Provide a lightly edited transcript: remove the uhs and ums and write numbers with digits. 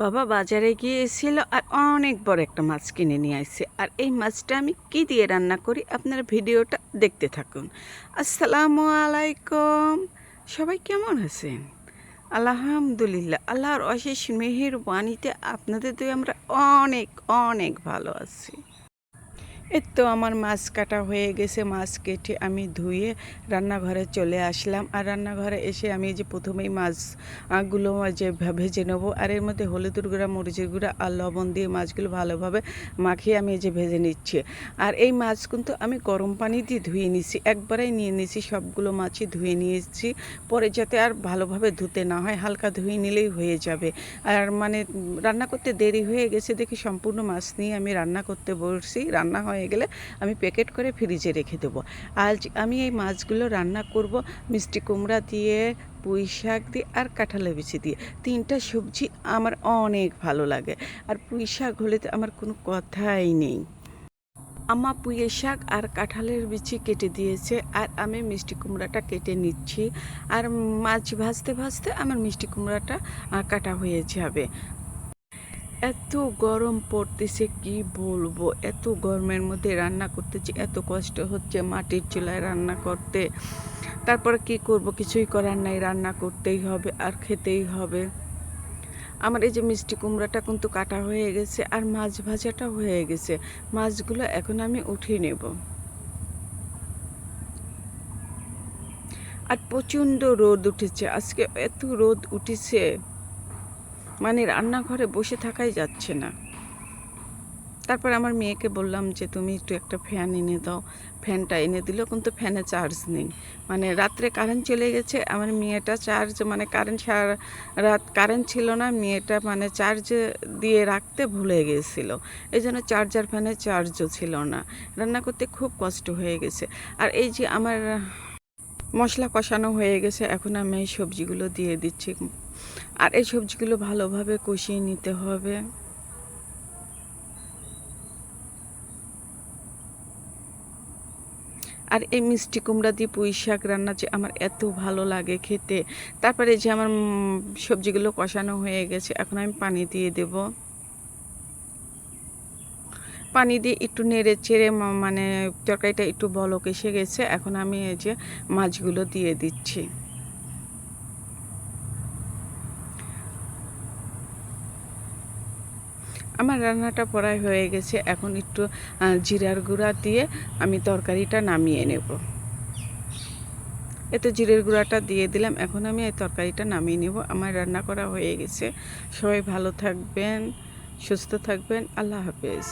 বাবা বাজারে গিয়েছিল আর অনেক বড় একটা মাছ কিনে নিয়ে আসছে। আর এই মাছটা আমি কি দিয়ে রান্না করি আপনারা ভিডিওটা দেখতে থাকুন। আসসালামু আলাইকুম, সবাই কেমন আছেন? আলহামদুলিল্লাহ, আল্লাহর অশেষ মেহেরবানিতে আপনাদের তো আমরা অনেক অনেক ভালো আছি। এই তো আমার মাছ কাটা হয়ে গেছে। মাছ কেটে আমি ধুয়ে রান্নাঘরে চলে আসলাম। আর রান্নাঘরে এসে আমি যে প্রথমেই মাছগুলো যে ভেজে নেবো। আর এর মধ্যে হলুদের গুঁড়া, মরিচের গুঁড়া আর লবণ দিয়ে মাছগুলো ভালোভাবে মাখিয়ে আমি যে ভেজে নিচ্ছি। আর এই মাছ কিন্তু আমি গরম পানি দিয়ে ধুয়ে নিচ্ছি, একবারেই নিয়ে নিচ্ছি, সবগুলো মাছই ধুয়ে নিয়েছি। পরে যাতে আর ভালোভাবে ধুতে না হয়, হালকা ধুয়ে নিলেই হয়ে যাবে। আর মানে রান্না করতে দেরি হয়ে গেছে দেখি সম্পূর্ণ মাছ নিয়ে আমি রান্না করতে বসছি। রান্না হয়ে গেলে আমি প্যাকেট করে ফ্রিজে রেখে দেবো। আজ আমি এই মাছগুলো রান্না করব মিষ্টি কুমড়া দিয়ে, পুঁই শাক দিয়ে আর কাঁঠালের বিচি দিয়ে। তিনটা সবজি আমার অনেক ভালো লাগে। আর পুঁই শাক হলে তো আমার কোনো কথাই নেই। আমা পুঁই শাক আর কাঁঠালের বিচি কেটে দিয়েছে, আর আমি মিষ্টি কুমড়াটা কেটে নিচ্ছি। আর মাছ ভাজতে ভাজতে আমার মিষ্টি কুমড়াটা কাটা হয়ে যাবে। এত গরম পড়তেছে কি বলবো, এত গরমের মধ্যে রান্না করতেছি, এত কষ্ট হচ্ছে মাটির চুলায় রান্না করতে। তারপরে কি করব, কিছুই করার নাই, রান্না করতেই হবে আর খেতেই হবে। আমার এই যে মিষ্টি কুমড়াটা কিন্তু কাটা হয়ে গেছে আর মাছ ভাজাটা হয়ে গেছে। মাছগুলো এখন আমি উঠিয়ে নেব। আর প্রচণ্ড রোদ উঠেছে আজকে, এত রোদ উঠেছে মানে রান্নাঘরে বসে থাকাই যাচ্ছে না। তারপর আমার মেয়েকে বললাম যে তুমি একটু একটা ফ্যান এনে দাও। ফ্যানটা এনে দিল, কিন্তু ফ্যানে চার্জ নেই। মানে রাত্রে কারেন্ট চলে গেছে, আমার মেয়েটা চার্জ মানে কারেন্ট সারা রাত কারেন্ট ছিল না, মেয়েটা মানে চার্জ দিয়ে রাখতে ভুলে গিয়েছিল। এই জন্য চার্জার ফ্যানে চার্জও ছিল না। রান্না করতে খুব কষ্ট হয়ে গেছে। আর এই যে আমার মশলা কষানো হয়ে গেছে, এখন আমি এই সবজিগুলো দিয়ে দিচ্ছি। আর এই সবজিগুলো ভালোভাবে কষিয়ে নিতে হবে। আর এই মিষ্টি কুমড়া দিয়ে পুঁই শাক রান্না যে আমার এত ভালো লাগে খেতে। তারপরে যে আমার সবজিগুলো কষানো হয়ে গেছে, এখন আমি পানি দিয়ে দেব। পানি দিয়ে একটু নেড়ে চেড়ে মানে তরকারিটা একটু বলক এসে গেছে, এখন আমি এই যে মাছগুলো দিয়ে দিচ্ছি। আমার রান্নাটা প্রায় হয়ে গেছে, এখন একটু জিরার গুঁড়া দিয়ে আমি তরকারিটা নামিয়ে নেব। এতে জিরের গুঁড়াটা দিয়ে দিলাম, এখন আমি এই তরকারিটা নামিয়ে নেব। আমার রান্না করা হয়ে গেছে। সবাই ভালো থাকবেন, সুস্থ থাকবেন, আল্লাহ হাফেজ।